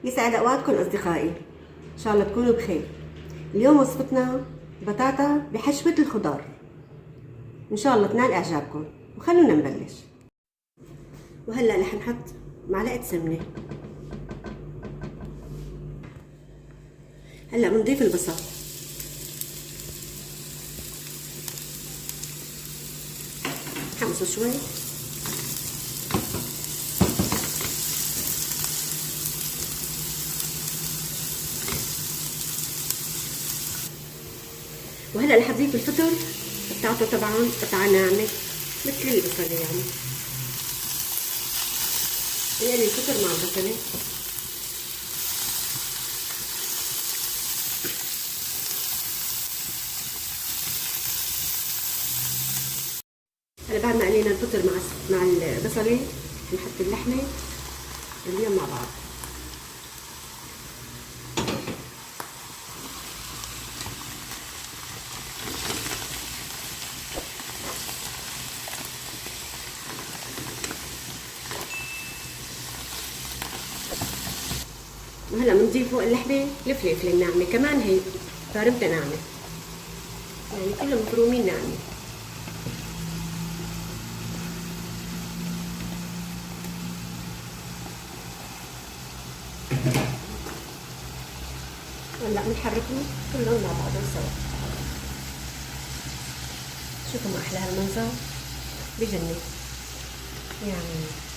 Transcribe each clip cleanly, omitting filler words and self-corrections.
يسعد اوقاتكم اصدقائي، ان شاء الله تكونوا بخير. اليوم وصفتنا بطاطا بحشوة الخضار، ان شاء الله تنال اعجابكم. وخلونا نبلش. وهلا رح نحط معلقة سمنة. هلا بنضيف البصل، حمصه شوي. وهلا رح اضيف الفطر بتاعته، طبعا قطعة ناعمة مثل البصلة، يعني الفطر مع البصلة. هلا بعد ما قلينا الفطر مع البصلة، نحط اللحمة اليوم مع بعض. وهلا بنضيف فوق اللحمه الفلفل الناعمه كمان، هي فارمتها ناعمه، يعني كلهم مفرومين ناعمه. هلا بنحركهم كلهم مع بعضهم سوا. شوفوا ما احلى هالمنظر، بجنن يعني.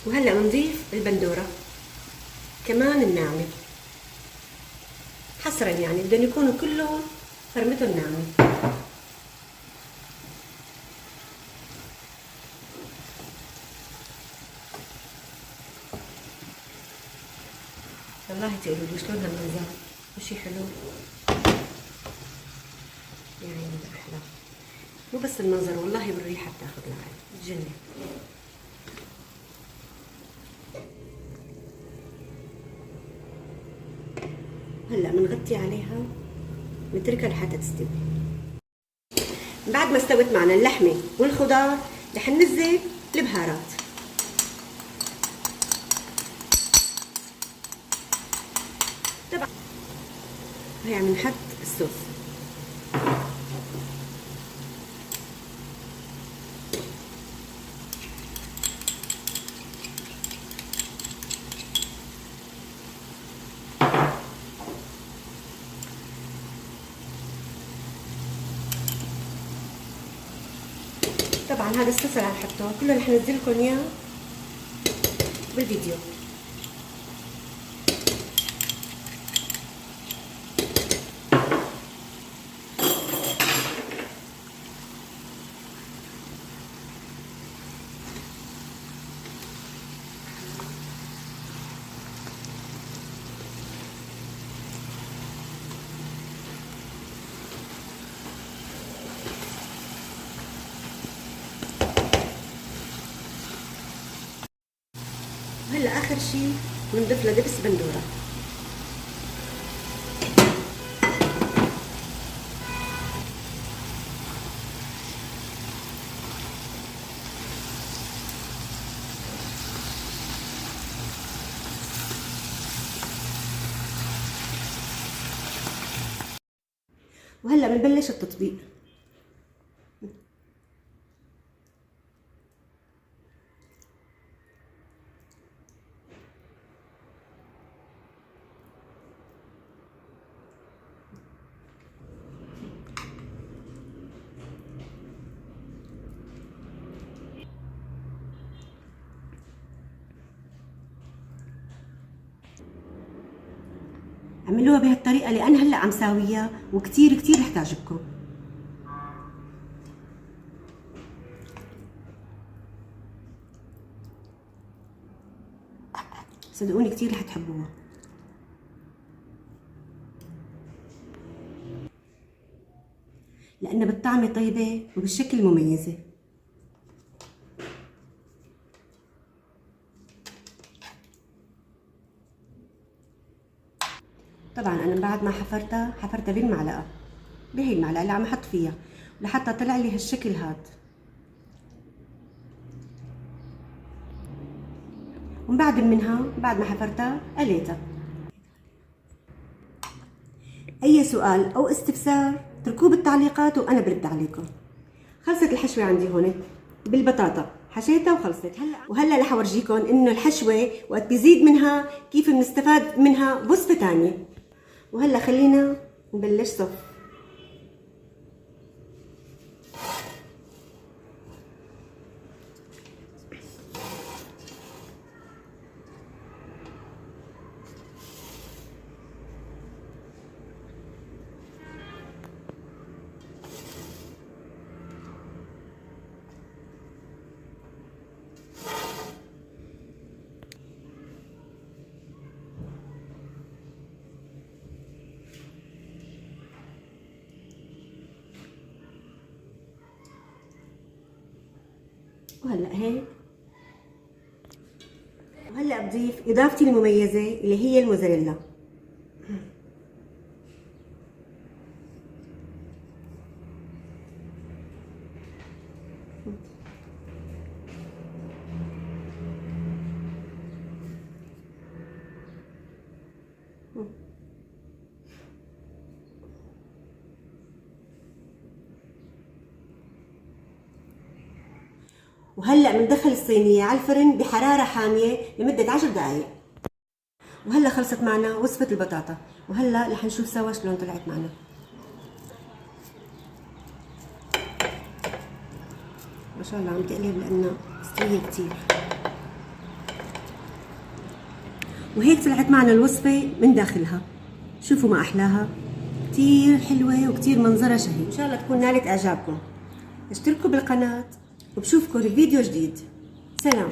وهلا بنضيف البندوره كمان الناعمه، حصرا يعني بدهم يكونوا كلهم فرمتهم ناعمه. والله تقولوا لي شلون هالمنظر، مشي حلو يعني، احلى. مو بس المنظر، والله بالريحه بتاخذ العين، بتجنن. هلا بنغطي عليها، نتركها لحتى تستوي. بعد ما استوت معنا اللحمه والخضار، رح ننزل البهارات. طبعا هي عم نحط الصوص. طبعا هذا الصوص اللي هنحطه كله رح ننزل لكم اياه بالفيديو. وهلا اخر شيء بنضيف له دبس بندوره. وهلا بنبلش التطبيق. اعملوها بهالطريقه اللي انا هلا عم ساويها، وكتير كتير رح تعجبكم. صدقوني كتير رح تحبوها، لأنها بالطعمة طيبة وبالشكل مميزة. طبعا أنا بعد ما حفرتها بالمعلقة، بهي المعلقة اللي عم أحط فيها، لحتى طلع لي هالشكل هاد. ومن بعد منها بعد ما حفرتها قليتها. اي سؤال او استفسار اتركوه بالتعليقات وانا برد عليكم. خلصت الحشوة عندي هون بالبطاطا، حشيتها وخلصت. وهلا رح اورجيكم انه الحشوة وقت بيزيد منها كيف بنستفاد منها بوصفة ثانية. وهلا خلينا نبلش صف. وهلا هيك. وهلا بضيف اضافتي المميزه اللي هي الموزاريلا. وهلا بندخل الصينيه على الفرن بحراره حاميه لمده 10 دقائق. وهلا خلصت معنا وصفه البطاطا، وهلا رح نشوف سوا شلون طلعت معنا. ما شاء الله عم تقلب لانها مستويه كثير. وهيك طلعت معنا الوصفه من داخلها. شوفوا ما احلاها، كثير حلوه وكثير منظرها شهي. ان شاء الله تكون نالت اعجابكم. اشتركوا بالقناه وبشوفكم بفيديو جديد. سلام.